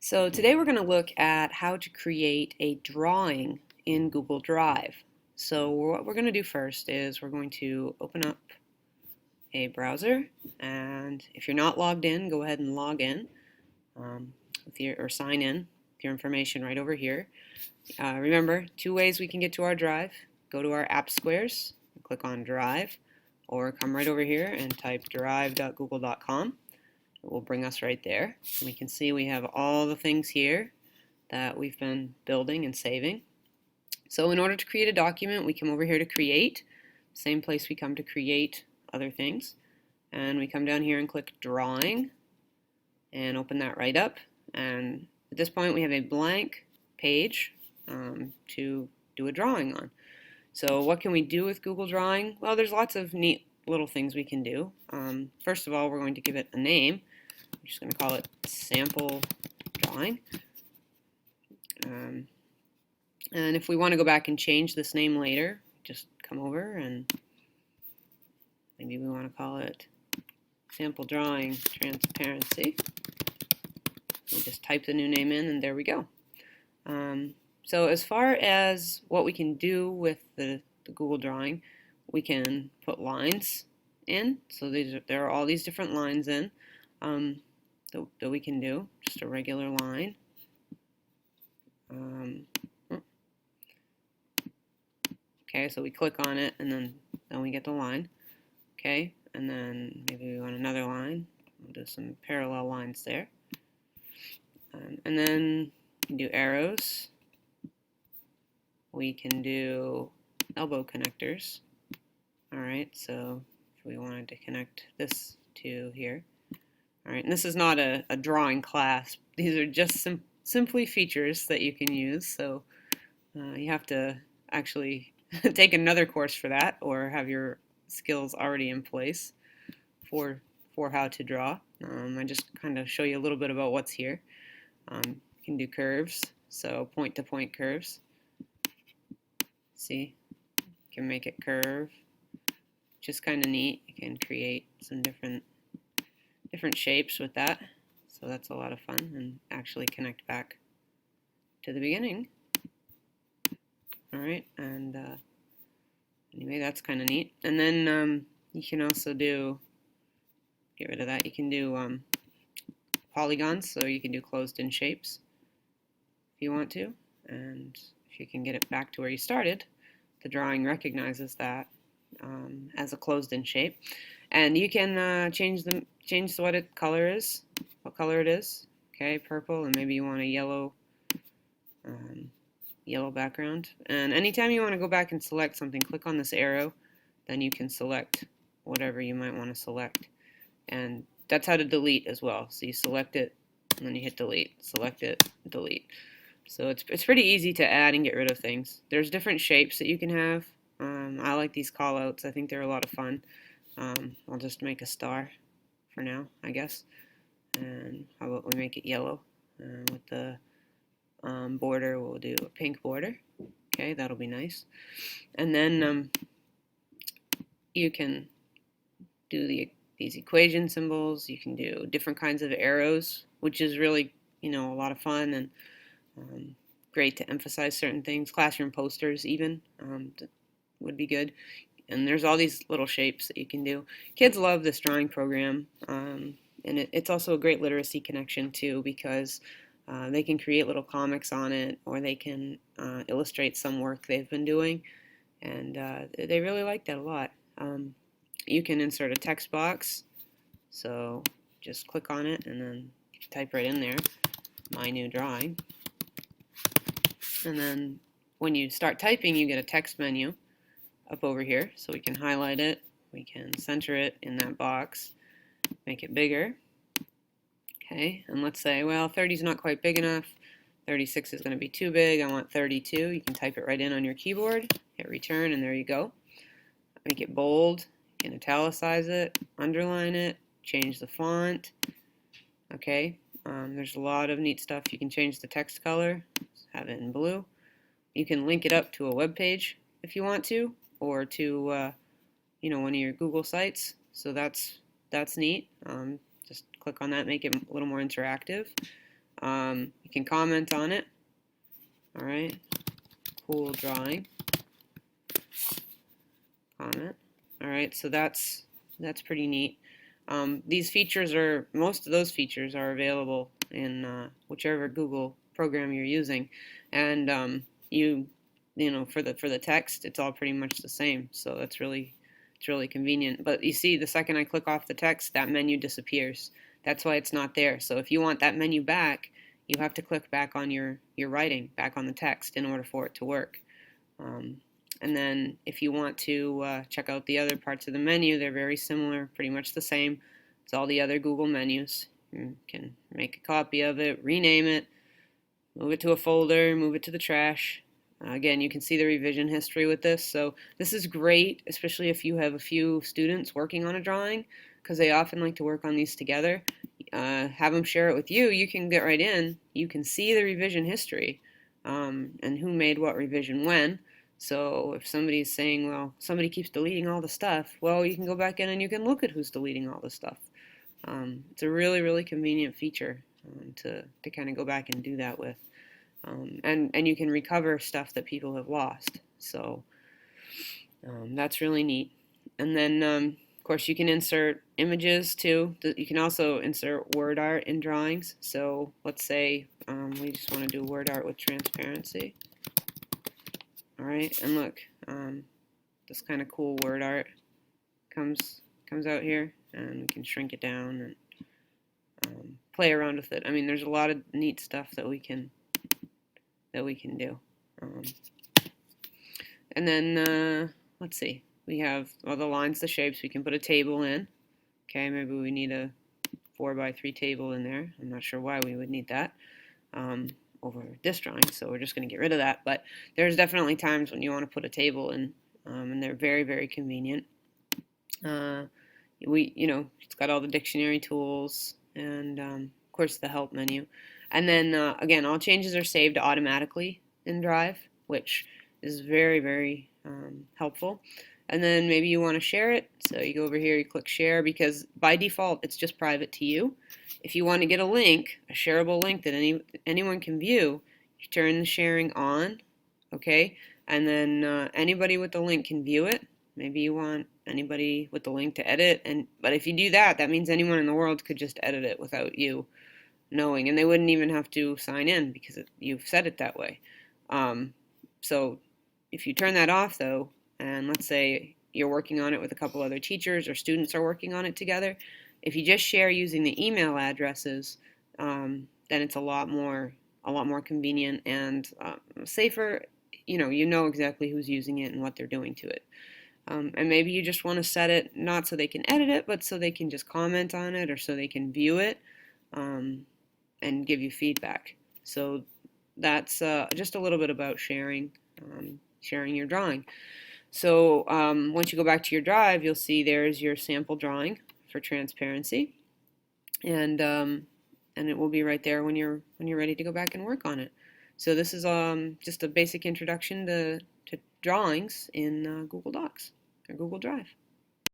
So today we're going to look at how to create a drawing in Google Drive. So what we're going to do first is we're going to open up a browser, and if you're not logged in, go ahead and log in or sign in with your information right over here. Remember, two ways we can get to our drive. Go to our app squares, click on Drive, or come right over here and type drive.google.com. It will bring us right there. We can see we have all the things here that we've been building and saving. So in order to create a document, we come over here to Create, same place we come to create other things. And we come down here and click Drawing and open that right up. And at this point we have a blank page to do a drawing on. So what can we do with Google Drawing? Well, there's lots of neat little things we can do. First of all, we're going to give it a name. I'm just going to call it Sample Drawing. And if we want to go back and change this name later, just come over and maybe we want to call it Sample Drawing Transparency. We just type the new name in and there we go. So as far as what we can do with the Google Drawing, we can put lines in. So there are all these different lines in that we can do. Just a regular line. Okay, so we click on it and then we get the line. Okay, and then maybe we want another line. We'll do some parallel lines there. And then we can do arrows. We can do elbow connectors. Alright, so if we wanted to connect this to here. Alright, and this is not a drawing class. These are just simply features that you can use, so you have to actually take another course for that or have your skills already in place for how to draw. I just kind of show you a little bit about what's here. You can do curves, so point-to-point curves. See, you can make it curve, which is kind of neat. You can create some different shapes with that, so that's a lot of fun, and actually connect back to the beginning. Alright, and anyway, that's kind of neat. And then you can also do, get rid of that, you can do polygons, so you can do closed-in shapes if you want to, and if you can get it back to where you started, the drawing recognizes that as a closed-in shape. And you can change what color it is. Okay, purple, and maybe you want a yellow background. And anytime you want to go back and select something, click on this arrow, then you can select whatever you might want to select. And that's how to delete as well. So you select it, and then you hit delete. Select it, delete. So it's pretty easy to add and get rid of things. There's different shapes that you can have. I like these callouts. I think they're a lot of fun. I'll just make a star for now, I guess. And how about we make it yellow? With the border, we'll do a pink border. Okay, that'll be nice. And then you can do these equation symbols. You can do different kinds of arrows, which is really, a lot of fun and great to emphasize certain things. Classroom posters even would be good. And there's all these little shapes that you can do. Kids love this drawing program, and it's also a great literacy connection too, because they can create little comics on it, or they can illustrate some work they've been doing, and they really like that a lot. You can insert a text box, so just click on it and then type right in there, my new drawing. And then when you start typing, you get a text menu up over here, so we can highlight it, we can center it in that box, make it bigger. Okay, and let's say, well, 30 is not quite big enough, 36 is going to be too big, I want 32. You can type it right in on your keyboard, hit return, and there you go. Make it bold, you can italicize it, underline it, change the font. Okay, there's a lot of neat stuff. You can change the text color, have it in blue. You can link it up to a web page if you want to, or to one of your Google sites. So that's neat. Just click on that, make it a little more interactive. You can comment on it. All right, cool drawing. Comment. All right, so that's pretty neat. These features most of those features are available in whichever Google program you're using, and you know for the text, it's all pretty much the same. So it's really convenient. But you see, the second I click off the text, that menu disappears. That's why it's not there. So if you want that menu back, you have to click back on your writing, back on the text, in order for it to work. And then if you want to check out the other parts of the menu, they're very similar, pretty much the same as all the other Google menus. You can make a copy of it, rename it, move it to a folder, move it to the trash. Again, you can see the revision history with this. So this is great, especially if you have a few students working on a drawing, because they often like to work on these together. Have them share it with you. You can get right in. You can see the revision history and who made what revision when. So if somebody's saying, well, somebody keeps deleting all the stuff, well, you can go back in and you can look at who's deleting all the stuff. It's a really convenient feature to kind of go back and do that with. And you can recover stuff that people have lost. So that's really neat. And then, of course, you can insert images too. You can also insert word art in drawings. So let's say we just want to do word art with transparency. All right, and look, this kind of cool word art comes out here, and we can shrink it down and play around with it. I mean, there's a lot of neat stuff that we can do. And then let's see, we have all the lines, the shapes. We can put a table in. Okay, maybe we need a 4x3 table in there. I'm not sure why we would need that. Over this drawing, so we're just going to get rid of that. But there's definitely times when you want to put a table in, and they're very convenient. It's got all the dictionary tools and of course the help menu. And then again, all changes are saved automatically in Drive, which is very helpful. And then maybe you want to share it, so you go over here, you click share, because by default it's just private to you. If you want to get a link, a shareable link that anyone can view, you turn the sharing on, okay? And then anybody with the link can view it. Maybe you want anybody with the link to edit, but if you do that, that means anyone in the world could just edit it without you knowing, and they wouldn't even have to sign in because you've set it that way. So if you turn that off, though, and let's say you're working on it with a couple other teachers or students are working on it together, if you just share using the email addresses, then it's a lot more convenient and safer. You know exactly who's using it and what they're doing to it. And maybe you just want to set it not so they can edit it, but so they can just comment on it or so they can view it and give you feedback. So that's just a little bit about sharing your drawing. So once you go back to your Drive, you'll see there's your sample drawing for transparency, and it will be right there when you're ready to go back and work on it. So this is just a basic introduction to drawings in Google Docs or Google Drive.